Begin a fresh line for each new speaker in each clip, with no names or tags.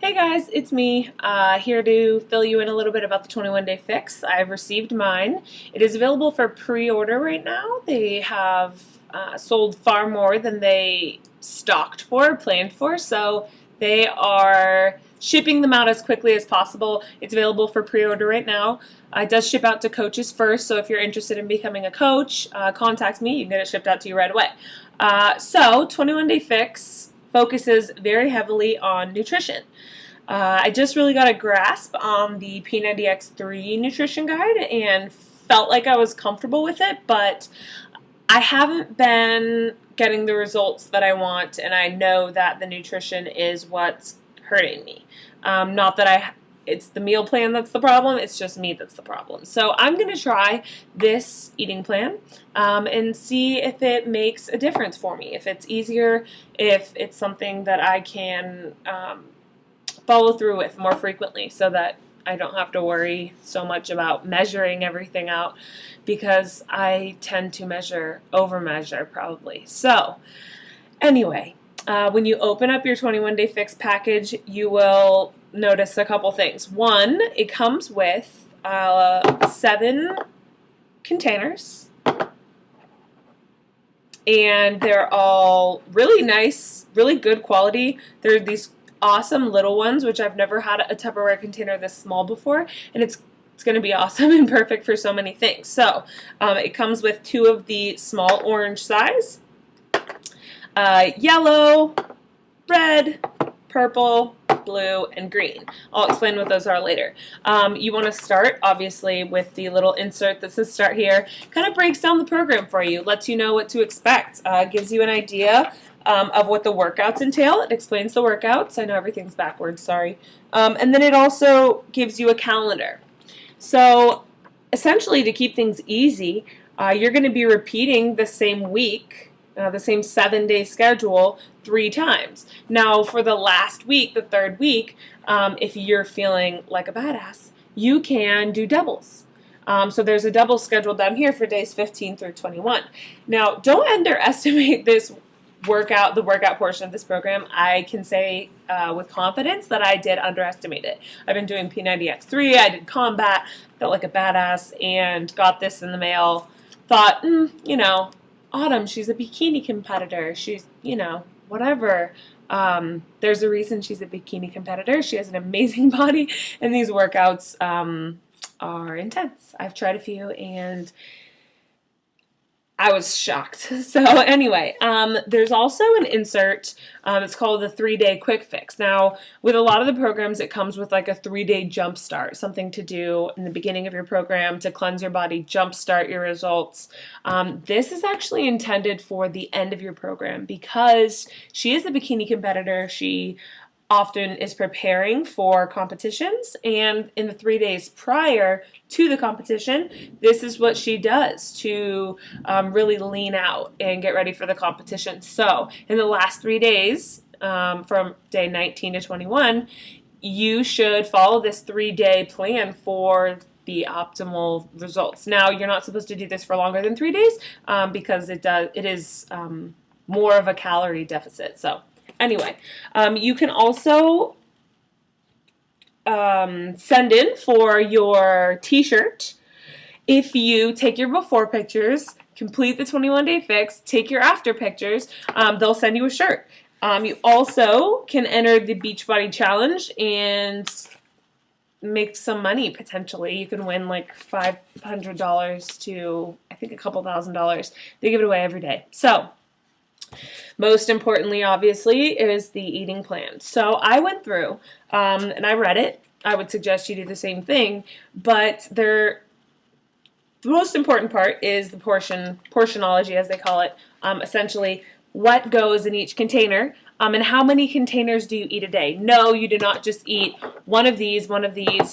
Hey guys, it's me, here to fill you in a little bit about the 21 Day Fix. I've received mine. It is available for pre-order right now. They have sold far more than they stocked for, planned for, so they are shipping them out as quickly as possible. It's available for pre-order right now. It does ship out to coaches first, so if you're interested in becoming a coach, contact me. You can get it shipped out to you right away. 21 Day Fix focuses very heavily on nutrition. I just really got a grasp on the P90X3 nutrition guide and felt like I was comfortable with it, but I haven't been getting the results that I want, and I know that the nutrition is what's hurting me. Not that it's the meal plan that's the problem, it's just me that's the problem. So I'm going to try this eating plan and see if it makes a difference for me, if it's easier, if it's something that I can follow through with more frequently so that I don't have to worry so much about measuring everything out, because I tend to over measure probably. So anyway, when you open up your 21 Day Fix package, you will notice a couple things. One, it comes with 7 containers, and they're all really nice, really good quality. They're these awesome little ones, which I've never had a Tupperware container this small before, and it's going to be awesome and perfect for so many things. So it comes with 2 of the small orange size, yellow, red, purple, blue, and green. I'll explain what those are later. You want to start, obviously, with the little insert that says start here. Kind of breaks down the program for you, lets you know what to expect, gives you an idea of what the workouts entail. It explains the workouts. I know everything's backwards, sorry. And then it also gives you a calendar. So essentially, to keep things easy, you're going to be repeating the same week, the same 7-day schedule 3 times. Now, for the last week, the 3rd week, if you're feeling like a badass, you can do doubles. So there's a double schedule down here for days 15 through 21. Now, don't underestimate the workout portion of this program. I can say with confidence that I did underestimate it. I've been doing P90X3, I did combat, felt like a badass, and got this in the mail. Thought, Autumn, she's a bikini competitor. She's, whatever. There's a reason she's a bikini competitor. She has an amazing body, and these workouts are intense. I've tried a few, and I was shocked. So anyway, there's also an insert. It's called the 3-Day Quick Fix. Now, with a lot of the programs, it comes with like a 3-day jump start, something to do in the beginning of your program to cleanse your body, jump start your results. This is actually intended for the end of your program because she is a bikini competitor. She often is preparing for competitions, and in the 3 days prior to the competition, this is what she does to really lean out and get ready for the competition. So in the last 3 days, from day 19 to 21, you should follow this 3-day plan for the optimal results. Now, you're not supposed to do this for longer than 3 days because it is more of a calorie deficit. So anyway, you can also send in for your t-shirt if you take your before pictures, complete the 21 Day Fix, take your after pictures. They'll send you a shirt. You also can enter the Beachbody Challenge and make some money potentially. You can win like $500 to I think a couple $1,000s. They give it away every day. So most importantly, obviously, is the eating plan. So I went through and I read it. I would suggest you do the same thing, but the most important part is the portionology, as they call it. Essentially, what goes in each container, and how many containers do you eat a day? No, you do not just eat one of these, one of these,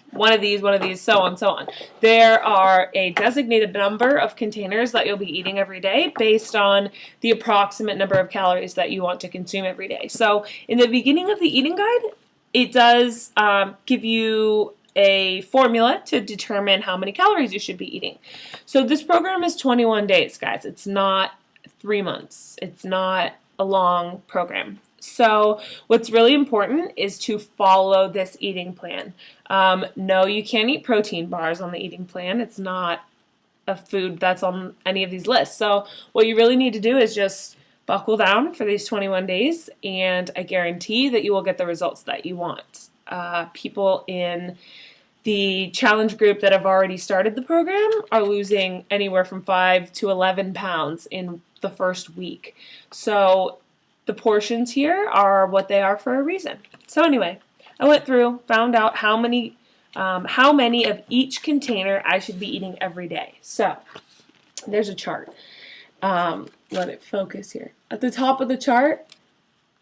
one of these, one of these, so on, so on. There are a designated number of containers that you'll be eating every day based on the approximate number of calories that you want to consume every day. So in the beginning of the eating guide, it does give you a formula to determine how many calories you should be eating. So this program is 21 days, guys. It's not 3 months. It's not a long program. So what's really important is to follow this eating plan. No, you can't eat protein bars on the eating plan. It's not a food that's on any of these lists. So what you really need to do is just buckle down for these 21 days, and I guarantee that you will get the results that you want. People in the challenge group that have already started the program are losing anywhere from 5 to 11 pounds in the first week. So the portions here are what they are for a reason. So anyway, I went through, found out how many of each container I should be eating every day. So there's a chart. Let it focus here. At the top of the chart,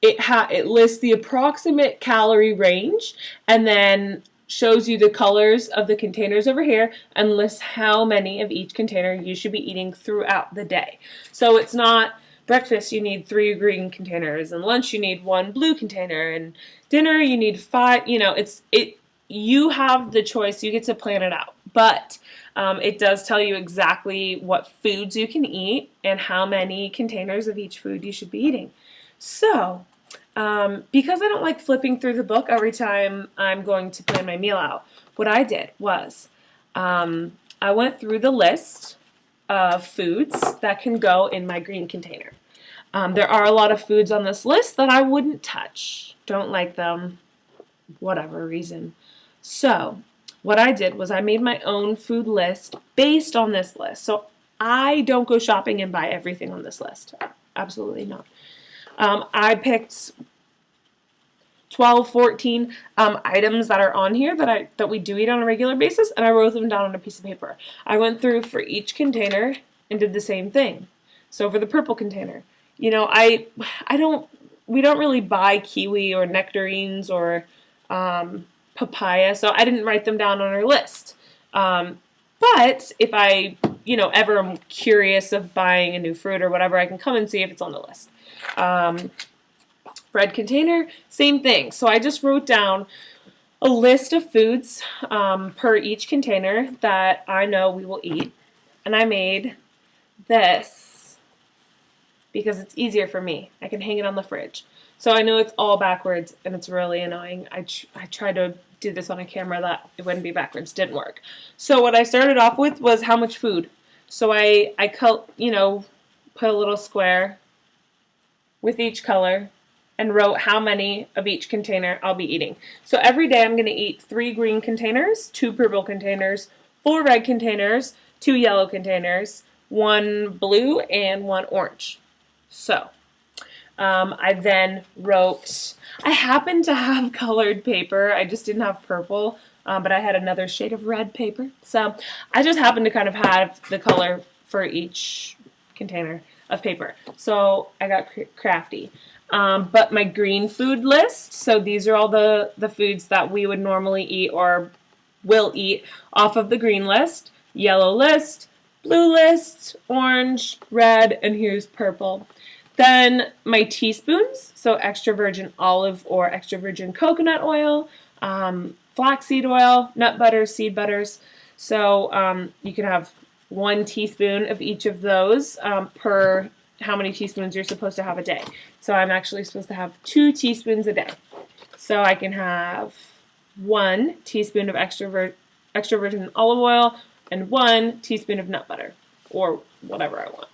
it lists the approximate calorie range, and then shows you the colors of the containers over here and lists how many of each container you should be eating throughout the day. So it's not breakfast you need 3 green containers, and lunch you need 1 blue container, and dinner you need 5. You have the choice. You get to plan it out. But it does tell you exactly what foods you can eat and how many containers of each food you should be eating. So, because I don't like flipping through the book every time I'm going to plan my meal out, what I did was I went through the list of foods that can go in my green container. There are a lot of foods on this list that I wouldn't touch. Don't like them, whatever reason. So what I did was I made my own food list based on this list. So I don't go shopping and buy everything on this list. Absolutely not. I picked 12, 14 items that are on here that we do eat on a regular basis, and I wrote them down on a piece of paper. I went through for each container and did the same thing. So for the purple container, we don't really buy kiwi or nectarines or papaya, so I didn't write them down on our list. But if I, ever am curious of buying a new fruit or whatever, I can come and see if it's on the list. Red container, same thing. So I just wrote down a list of foods per each container that I know we will eat. And I made this because it's easier for me. I can hang it on the fridge. So I know it's all backwards and it's really annoying. I tried to do this on a camera that it wouldn't be backwards. Didn't work. So what I started off with was how much food. So I put a little square with each color and wrote how many of each container I'll be eating. So every day I'm going to eat 3 green containers, 2 purple containers, 4 red containers, 2 yellow containers, 1 blue, and 1 orange. So I then wrote, I happened to have colored paper. I just didn't have purple, but I had another shade of red paper. So I just happened to kind of have the color for each container of paper. So I got crafty. But my green food list, so these are all the foods that we would normally eat or will eat off of the green list, yellow list, blue list, orange, red, and here's purple. Then my teaspoons, so extra virgin olive or extra virgin coconut oil, flaxseed oil, nut butters, seed butters. So you can have 1 teaspoon of each of those per how many teaspoons you're supposed to have a day. So I'm actually supposed to have 2 teaspoons a day. So I can have 1 teaspoon of extra virgin olive oil and 1 teaspoon of nut butter or whatever I want.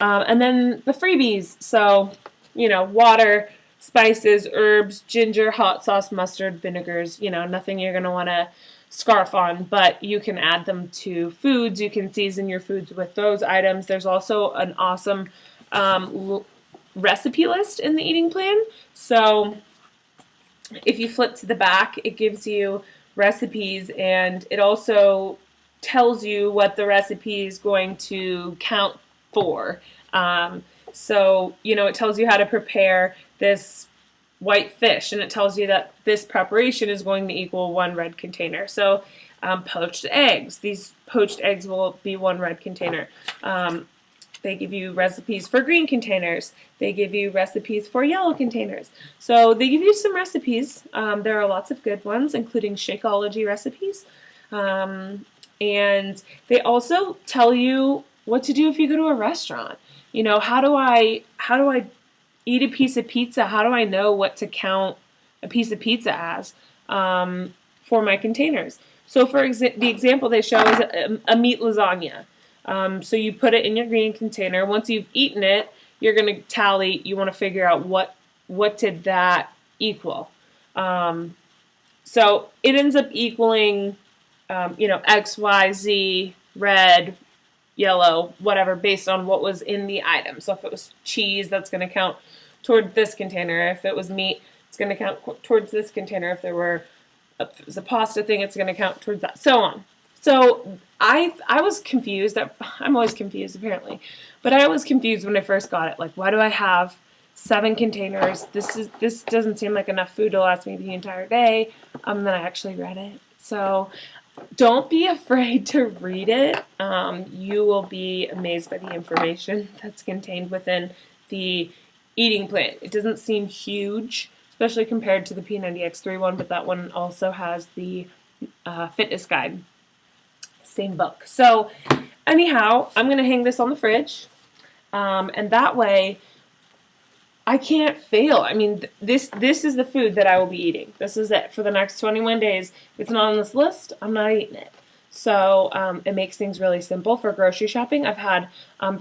And then the freebies, so, water, spices, herbs, ginger, hot sauce, mustard, vinegars, nothing you're going to want to scarf on, but you can add them to foods. You can season your foods with those items. There's also an awesome recipe list in the eating plan. So if you flip to the back, it gives you recipes, and it also tells you what the recipe is going to count for. So, it tells you how to prepare this white fish, and it tells you that this preparation is going to equal 1 red container. So, poached eggs. These poached eggs will be 1 red container. They give you recipes for green containers. They give you recipes for yellow containers. So they give you some recipes. There are lots of good ones, including Shakeology recipes. And they also tell you what to do if you go to a restaurant. How do I eat a piece of pizza, how do I know what to count a piece of pizza as for my containers? So for the example they show is a meat lasagna. So you put it in your green container. Once you've eaten it, you're going to tally. You want to figure out what did that equal. So it ends up equaling, X, Y, Z, red, yellow, whatever, based on what was in the item. So if it was cheese, that's going to count toward this container. If it was meat, it's going to count towards this container. If it was a pasta thing, it's going to count towards that, so on. So I was confused. I'm always confused, apparently. But I was confused when I first got it. Like, why do I have 7 containers? This doesn't seem like enough food to last me the entire day. Then I actually read it. So don't be afraid to read it. You will be amazed by the information that's contained within the eating plan. It doesn't seem huge, especially compared to the P90X3 one, but that one also has the fitness guide. Same book. So anyhow, I'm going to hang this on the fridge, and that way I can't fail. I mean, this is the food that I will be eating. This is it for the next 21 days. If it's not on this list, I'm not eating it. So it makes things really simple for grocery shopping. I've had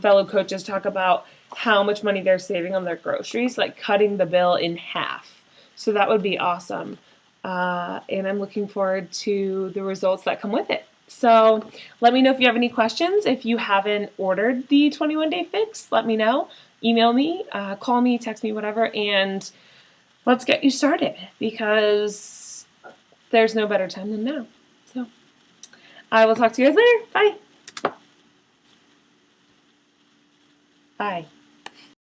fellow coaches talk about how much money they're saving on their groceries, like cutting the bill in half. So that would be awesome. And I'm looking forward to the results that come with it. So let me know if you have any questions. If you haven't ordered the 21-day fix, let me know. Email me, call me, text me, whatever, and let's get you started, because there's no better time than now. So I will talk to you guys later. Bye. Bye.